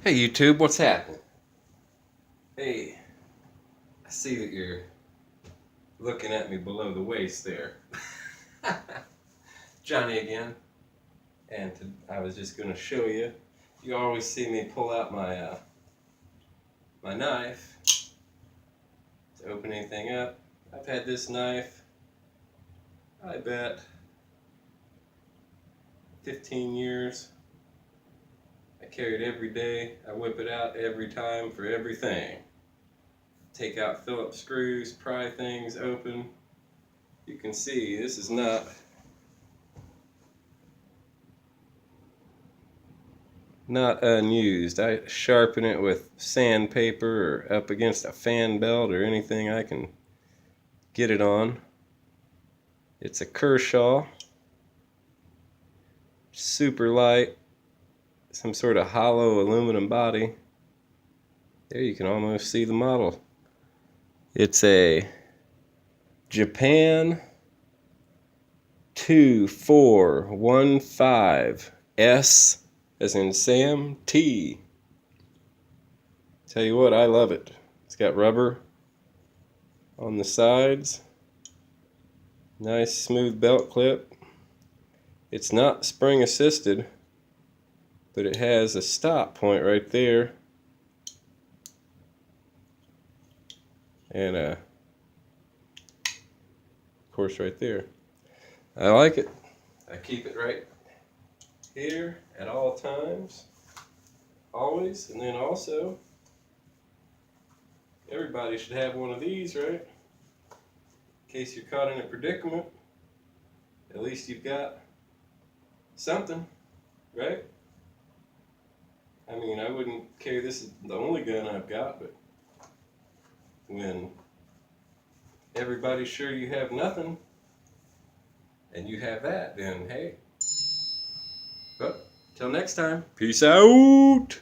Hey YouTube, what's happening? Hey, I see that you're looking at me below the waist there. Johnny again, and I was just going to show you. You always see me pull out my my knife to open anything up. I've had this knife, I bet, 15 years. I carry it every day. I whip it out every time for everything. Take out Phillips screws, pry things open. You can see this is not unused. I sharpen it with sandpaper or up against a fan belt or anything I can get it on. It's a Kershaw, super light, some sort of hollow aluminum body. There you can almost see the model. It's a Japan 2415 S as in Sam T. Tell you what, I love it. It's got rubber on the sides, nice smooth belt clip. It's not spring assisted, but it has a stop point right there and of course right there. I like it. I keep it right here at all times, always. And then also, everybody should have one of these, right? In case you're caught in a predicament, at least you've got something, right? I mean, I wouldn't carry this as the only gun I've got, but when everybody's sure you have nothing and you have that, then hey. But till next time, peace out.